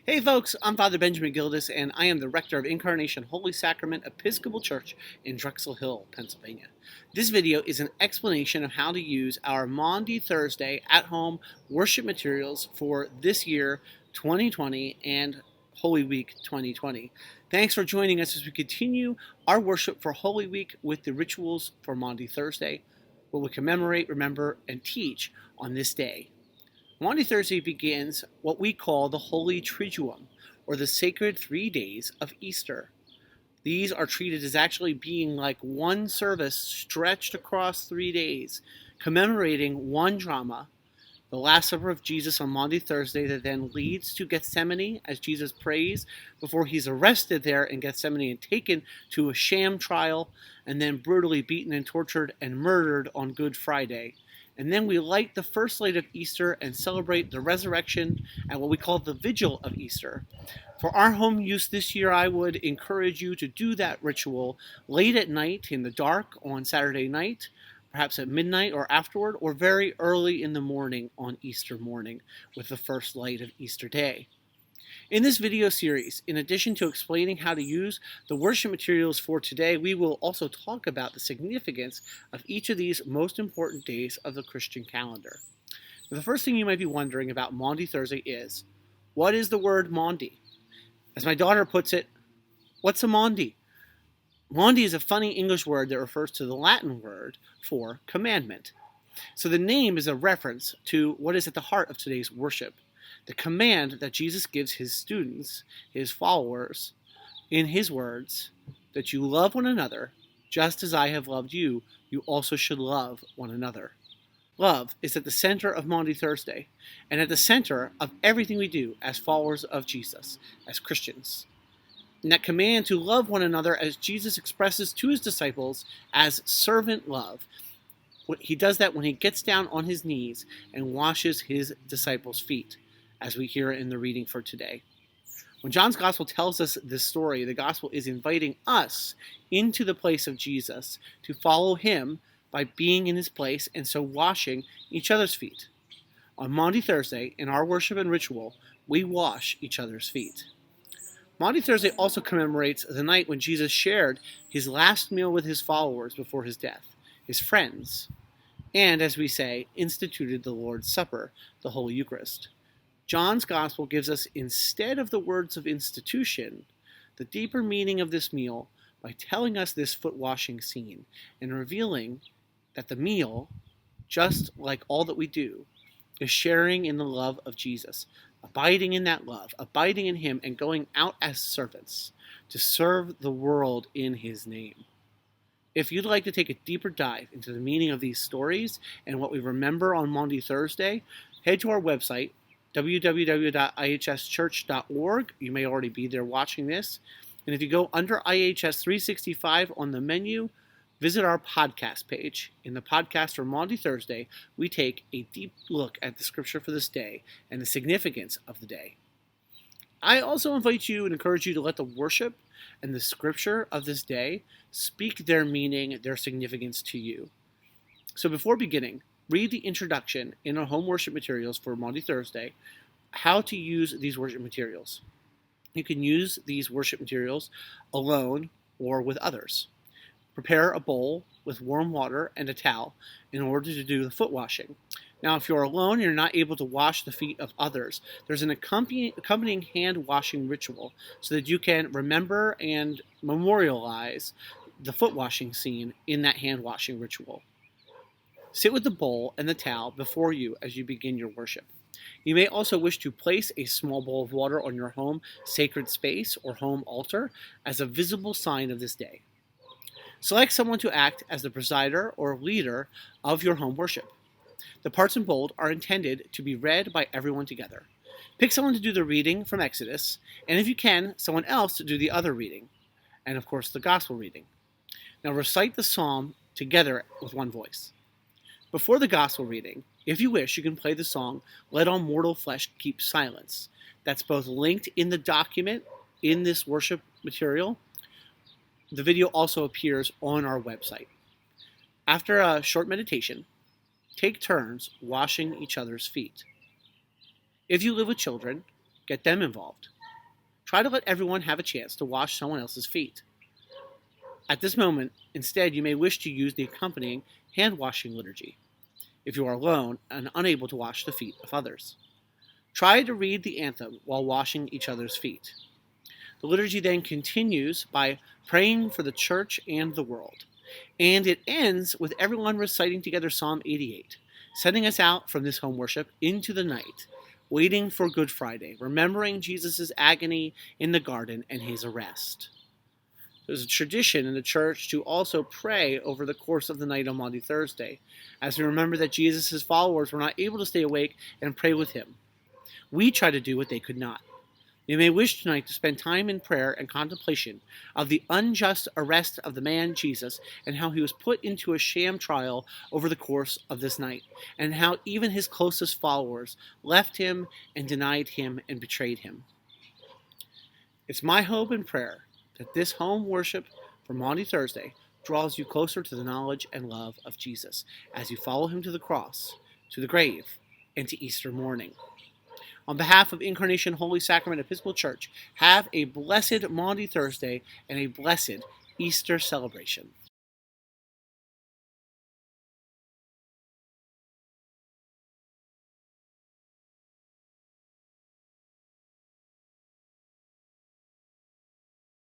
Hey folks, I'm Father Benjamin Gildas, and I am the Rector of Incarnation Holy Sacrament Episcopal Church in Drexel Hill, Pennsylvania. This video is an explanation of how to use our Maundy Thursday at-home worship materials for this year, 2020, and Holy Week 2020. Thanks for joining us as we continue our worship for Holy Week with the rituals for Maundy Thursday, what we commemorate, remember, and teach on this day. Maundy Thursday begins what we call the Holy Triduum, or the sacred 3 days of Easter. These are treated as actually being like one service stretched across 3 days, commemorating one drama, the Last Supper of Jesus on Maundy Thursday, that then leads to Gethsemane as Jesus prays before he's arrested there in Gethsemane and taken to a sham trial, and then brutally beaten and tortured and murdered on Good Friday. And then we light the first light of Easter and celebrate the resurrection at what we call the Vigil of Easter. For our home use this year, I would encourage you to do that ritual late at night in the dark on Saturday night, perhaps at midnight or afterward, or very early in the morning on Easter morning with the first light of Easter day. In this video series, in addition to explaining how to use the worship materials for today, we will also talk about the significance of each of these most important days of the Christian calendar. The first thing you might be wondering about Maundy Thursday is, what is the word Maundy? As my daughter puts it, what's a Maundy? Maundy is a funny English word that refers to the Latin word for commandment. So the name is a reference to what is at the heart of today's worship. The command that Jesus gives his students, his followers, in his words, that you love one another, just as I have loved you, you also should love one another. Love is at the center of Maundy Thursday, and at the center of everything we do as followers of Jesus, as Christians. And that command to love one another, as Jesus expresses to his disciples, as servant love. He does that when he gets down on his knees and washes his disciples' feet, as we hear in the reading for today. When John's Gospel tells us this story, the Gospel is inviting us into the place of Jesus to follow him by being in his place and so washing each other's feet. On Maundy Thursday, in our worship and ritual, we wash each other's feet. Maundy Thursday also commemorates the night when Jesus shared his last meal with his followers before his death, his friends, and, as we say, instituted the Lord's Supper, the Holy Eucharist. John's Gospel gives us, instead of the words of institution, the deeper meaning of this meal by telling us this foot-washing scene and revealing that the meal, just like all that we do, is sharing in the love of Jesus, abiding in that love, abiding in him, and going out as servants to serve the world in his name. If you'd like to take a deeper dive into the meaning of these stories and what we remember on Maundy Thursday, head to our website, www.ihschurch.org. You may already be there watching this. And if you go under IHS 365 on the menu, visit our podcast page. In the podcast for Maundy Thursday, we take a deep look at the scripture for this day and the significance of the day. I also invite you and encourage you to let the worship and the scripture of this day speak their meaning, their significance to you. So before beginning, read the introduction in our home worship materials for Maundy Thursday, how to use these worship materials. You can use these worship materials alone or with others. Prepare a bowl with warm water and a towel in order to do the foot washing. Now, if you're alone and you're not able to wash the feet of others, there's an accompanying hand washing ritual so that you can remember and memorialize the foot washing scene in that hand washing ritual. Sit with the bowl and the towel before you as you begin your worship. You may also wish to place a small bowl of water on your home sacred space or home altar as a visible sign of this day. Select someone to act as the presider or leader of your home worship. The parts in bold are intended to be read by everyone together. Pick someone to do the reading from Exodus, and if you can, someone else to do the other reading, and of course the gospel reading. Now recite the psalm together with one voice. Before the gospel reading, if you wish, you can play the song, Let All Mortal Flesh Keep Silence. That's both linked in the document in this worship material. The video also appears on our website. After a short meditation, take turns washing each other's feet. If you live with children, Get them involved. Try to let everyone have a chance to wash someone else's feet. At this moment, instead, you may wish to use the accompanying hand-washing liturgy, if you are alone and unable to wash the feet of others. Try to read the anthem while washing each other's feet. The liturgy then continues by praying for the church and the world, and it ends with everyone reciting together Psalm 88, sending us out from this home worship into the night, waiting for Good Friday, remembering Jesus' agony in the garden and his arrest. There's a tradition in the church to also pray over the course of the night on Maundy Thursday, as we remember that Jesus' followers were not able to stay awake and pray with him. We try to do what they could not. You may wish tonight to spend time in prayer and contemplation of the unjust arrest of the man Jesus and how he was put into a sham trial over the course of this night, and how even his closest followers left him and denied him and betrayed him. It's my hope and prayer that this home worship for Maundy Thursday draws you closer to the knowledge and love of Jesus as you follow him to the cross, to the grave, and to Easter morning. On behalf of Incarnation Holy Sacrament Episcopal Church, have a blessed Maundy Thursday and a blessed Easter celebration.